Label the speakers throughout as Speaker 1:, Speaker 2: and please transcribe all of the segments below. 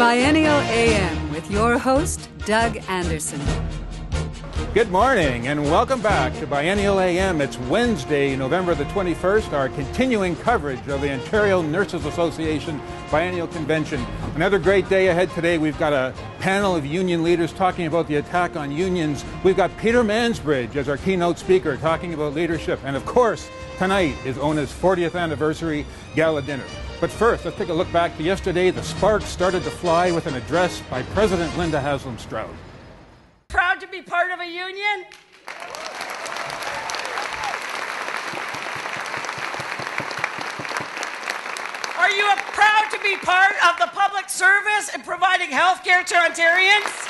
Speaker 1: Biennial AM with your host, Doug Anderson.
Speaker 2: Good morning and welcome back to Biennial AM. It's Wednesday, November the 21st, our continuing coverage of the Ontario Nurses Association Biennial Convention. Another great day ahead today. We've got a panel of union leaders talking about the attack on unions. We've got Peter Mansbridge as our keynote speaker talking about leadership. And of course, tonight is ONA's 40th anniversary gala dinner. But first, let's take a look back to yesterday. The sparks started to fly with an address by President Linda Haslam-Stroud.
Speaker 3: Proud to be part of a union? Are you proud to be part of the public service and providing health care to Ontarians?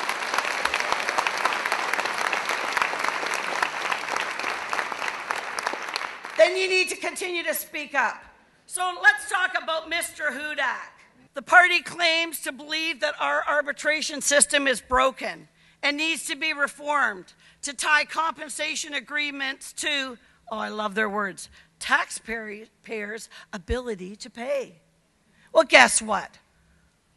Speaker 3: Then you need to continue to speak up. So let's talk about Mr. Hudak. The party claims to believe that our arbitration system is broken and needs to be reformed to tie compensation agreements to, oh, I love their words, taxpayers' ability to pay. Well, guess what?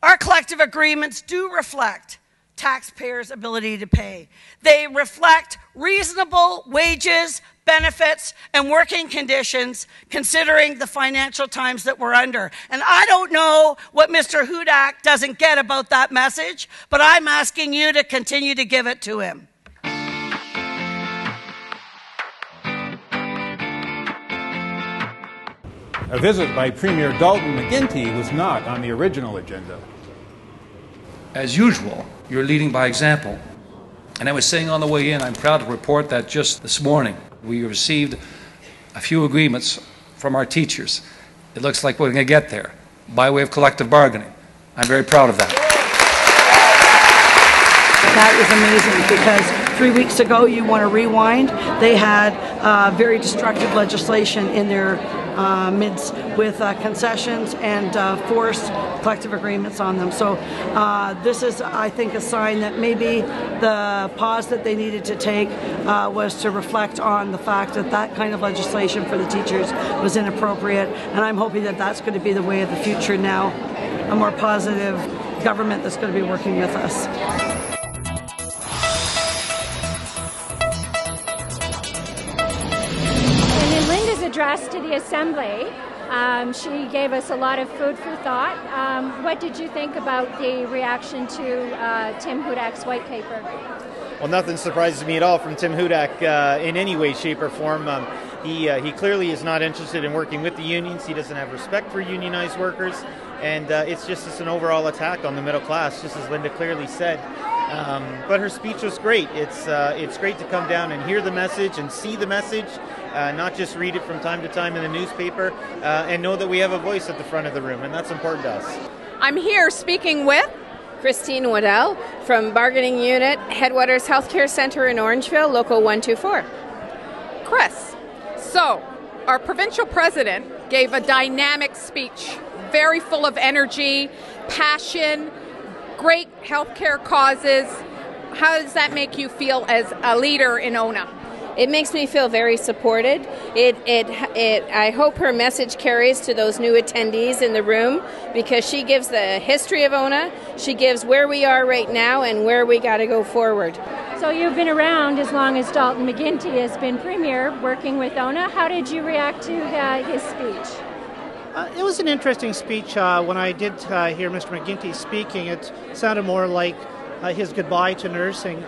Speaker 3: Our collective agreements do reflect taxpayers' ability to pay. They reflect reasonable wages, benefits, and working conditions considering the financial times that we're under. And I don't know what Mr. Hudak doesn't get about that message, but I'm asking you to continue to give it to him.
Speaker 2: A visit by Premier Dalton McGuinty was not on the original agenda.
Speaker 4: As usual, you're leading by example. And I was saying on the way in, I'm proud to report that just this morning, we received a few agreements from our teachers. It looks like we're going to get there by way of collective bargaining. I'm very proud of that.
Speaker 5: That is amazing because 3 weeks ago, you want to rewind, they had very destructive legislation in their midst with concessions and forced collective agreements on them. So this is, I think, a sign that maybe the pause that they needed to take was to reflect on the fact that that kind of legislation for the teachers was inappropriate. And I'm hoping that that's going to be the way of the future now, a more positive government that's going to be working with us.
Speaker 6: Address to the Assembly. She gave us a lot of food for thought. What did you think about the reaction to Tim Hudak's white paper?
Speaker 7: Well, nothing surprises me at all from Tim Hudak in any way, shape, or form. He clearly is not interested in working with the unions. He doesn't have respect for unionized workers, and it's an overall attack on the middle class, just as Linda clearly said. But her speech was great. It's great to come down and hear the message and see the message, not just read it from time to time in the newspaper, and know that we have a voice at the front of the room, and that's important to us.
Speaker 8: I'm here speaking with Christine Waddell from Bargaining Unit, Headwaters Healthcare Centre in Orangeville, Local 124.
Speaker 9: Chris, so our provincial president gave a dynamic speech, very full of energy, passion, great healthcare causes. How does that make you feel as a leader in ONA?
Speaker 8: It makes me feel very supported. I hope her message carries to those new attendees in the room because she gives the history of ONA, she gives where we are right now and where we got to go forward.
Speaker 6: So you've been around as long as Dalton McGuinty has been Premier working with ONA. How did you react to his speech?
Speaker 10: It was an interesting speech. When I did hear Mr. McGuinty speaking, it sounded more like his goodbye to nursing.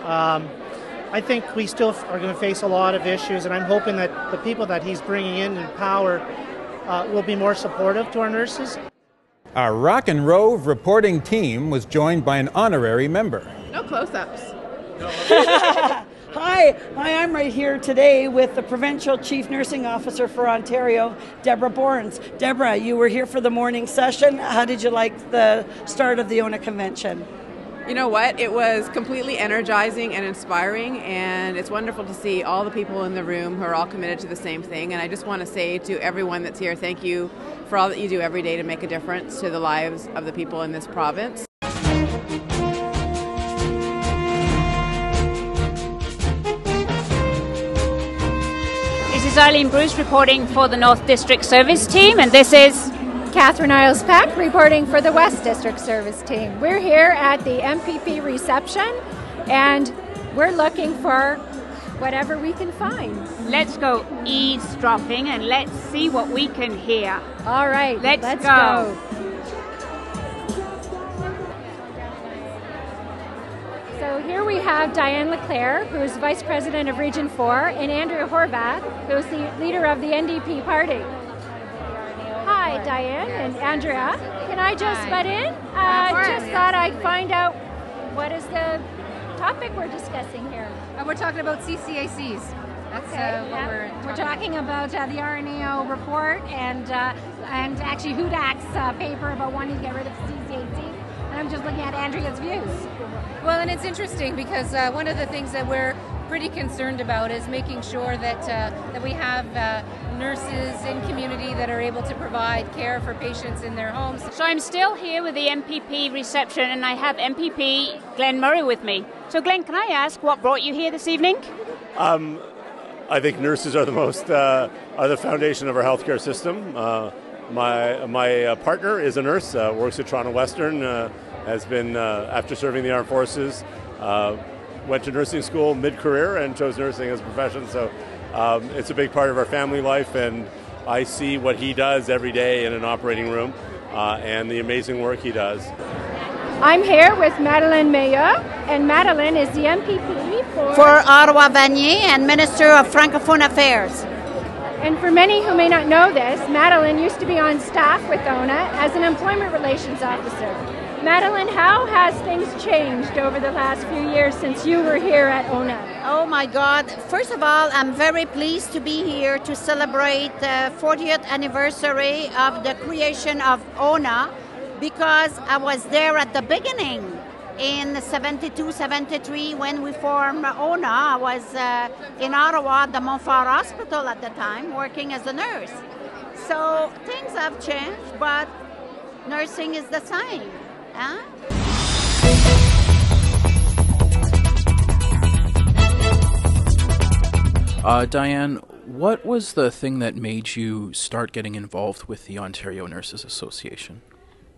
Speaker 10: I think we still are going to face a lot of issues, and I'm hoping that the people that he's bringing in power will be more supportive to our nurses.
Speaker 2: Our Rock and Rove reporting team was joined by an honorary member.
Speaker 9: No close-ups.
Speaker 5: Hi, I'm right here today with the Provincial Chief Nursing Officer for Ontario, Deborah Borns. Deborah, you were here for the morning session. How did you like the start of the ONA convention?
Speaker 11: You know what? It was completely energizing and inspiring, and it's wonderful to see all the people in the room who are all committed to the same thing. And I just want to say to everyone that's here, thank you for all that you do every day to make a difference to the lives of the people in this province.
Speaker 12: This is Eileen Bruce reporting for the North District Service Team, and this is
Speaker 6: Catherine Isles-Peck reporting for the West District Service Team. We're here at the MPP reception and we're looking for whatever we can find.
Speaker 12: Let's go eavesdropping and let's see what we can hear.
Speaker 6: All right,
Speaker 12: let's go.
Speaker 6: So here we have Diane Leclerc, who is Vice President of Region 4, and Andrea Horvath, who is the leader of the NDP party. Hi, Diane and Andrea. Can I just butt in? Just thought I'd find out what is the topic we're discussing here.
Speaker 13: We're talking about CCACs. That's what we're
Speaker 6: talking about. The RNAO report and actually HUDAC's paper about wanting to get rid of CCACs. And I'm just looking at Andrea's views.
Speaker 13: Well, and it's interesting because one of the things that we're pretty concerned about is making sure that we have nurses in community that are able to provide care for patients in their homes.
Speaker 12: So I'm still here with the MPP reception and I have MPP Glenn Murray with me. So Glenn, can I ask what brought you here this evening?
Speaker 14: I think nurses are the foundation of our healthcare system. My partner is a nurse, works at Toronto Western, has been, after serving the armed forces, went to nursing school mid-career and chose nursing as a profession. So it's a big part of our family life, and I see what he does every day in an operating room and the amazing work he does.
Speaker 6: I'm here with Madeleine Meilleux, and Madeleine is the MPP
Speaker 15: for Ottawa Vanier and Minister of Francophone Affairs.
Speaker 6: And for many who may not know this, Madeleine used to be on staff with ONA as an employment relations officer. Madeleine, how has things changed over the last few years since you were here at ONA?
Speaker 15: Oh my God. First of all, I'm very pleased to be here to celebrate the 40th anniversary of the creation of ONA, because I was there at the beginning in 72-73 when we formed ONA. I was in Ottawa at the Montfort Hospital at the time working as a nurse. So things have changed, but nursing is the same. Huh?
Speaker 16: Diane, what was the thing that made you start getting involved with the Ontario Nurses Association?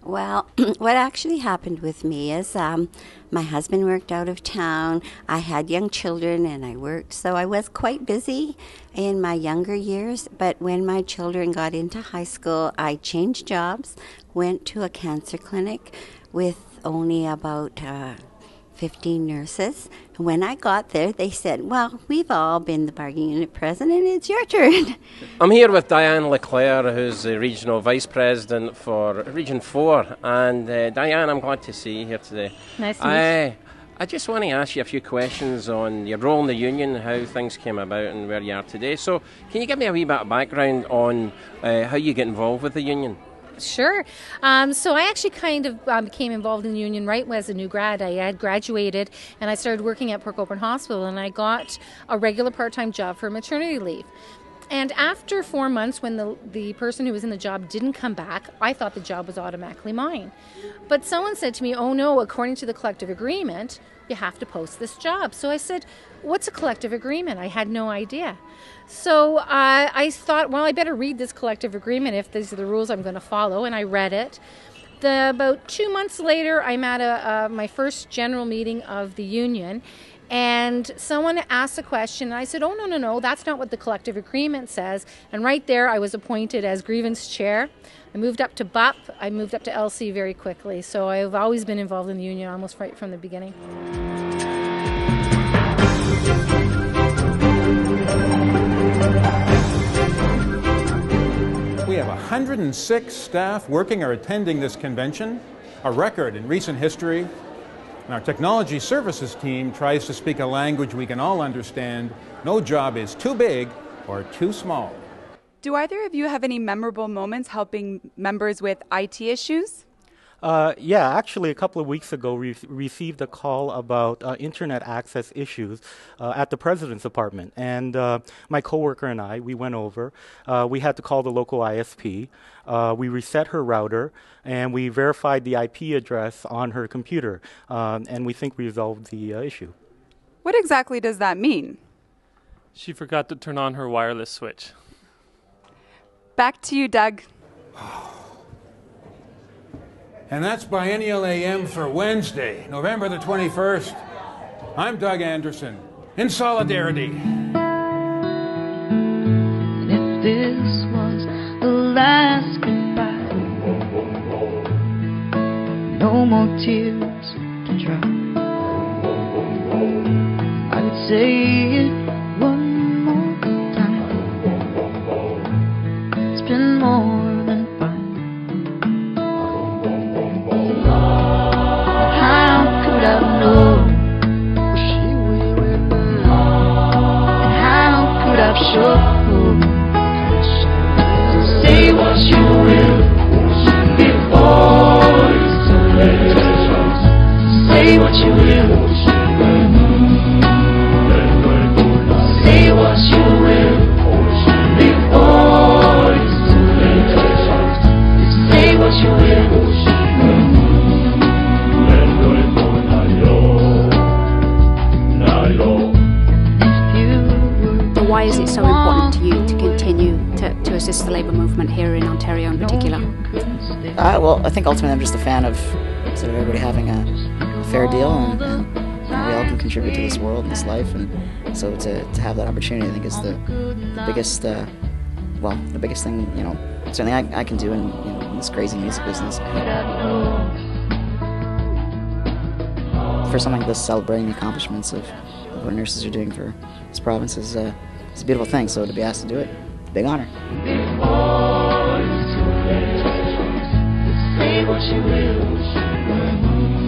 Speaker 17: Well, what actually happened with me is my husband worked out of town. I had young children and I worked, so I was quite busy in my younger years. But when my children got into high school, I changed jobs, went to a cancer clinic with only about 15 nurses. When I got there, they said, well, we've all been the bargaining unit president, it's your turn.
Speaker 18: I'm here with Diane Leclerc, who's the Regional Vice President for Region 4. And Diane, I'm glad to see you here today.
Speaker 6: Nice to meet you.
Speaker 18: I just want to ask you a few questions on your role in the union, how things came about and where you are today. So can you give me a wee bit of background on how you get involved with the union?
Speaker 13: Sure. So I actually kind of became involved in the union right as a new grad. I had graduated and I started working at Port Colborne Hospital, and I got a regular part-time job for maternity leave. And after 4 months, when the person who was in the job didn't come back, I thought the job was automatically mine. But someone said to me, oh no, according to the collective agreement, you have to post this job. So I said, what's a collective agreement? I had no idea. So I thought, well, I better read this collective agreement if these are the rules I'm going to follow, and I read it. About 2 months later, I'm at my first general meeting of the union, and someone asked a question, and I said, oh, no, that's not what the collective agreement says. And right there, I was appointed as grievance chair. I moved up to BUP. I moved up to LC very quickly. So I've always been involved in the union almost right from the beginning.
Speaker 2: We have 106 staff working or attending this convention, a record in recent history. And our technology services team tries to speak a language we can all understand. No job is too big or too small.
Speaker 19: Do either of you have any memorable moments helping members with IT issues?
Speaker 20: Yeah, actually a couple of weeks ago we received a call about internet access issues at the President's Apartment. And my coworker and I, we went over. We had to call the local ISP. We reset her router, and we verified the IP address on her computer. And we think we resolved the issue.
Speaker 19: What exactly does that mean?
Speaker 21: She forgot to turn on her wireless switch.
Speaker 19: Back to you, Doug.
Speaker 2: And that's Biennial AM for Wednesday, November the 21st. I'm Doug Anderson, in solidarity.
Speaker 1: And if this was the last goodbye, no more tears to dry, I would say it one more time. It's been more than fine. How could I know she will? And how could I show? Say what you will before it's too late. Say what you will. Say what you will before it's too late. Say what you will.
Speaker 22: Why is it so important to you to continue to assist the labour movement here in Ontario in particular?
Speaker 23: Well, I think ultimately I'm just a fan of sort of everybody having a fair deal, and we all can contribute to this world and this life, and so to have that opportunity, I think, is the biggest, the biggest thing, certainly I can do in this crazy music business. For something like this, celebrating the accomplishments of what nurses are doing for this province is a beautiful thing. So to be asked to do it, big honor.
Speaker 1: Say what you will.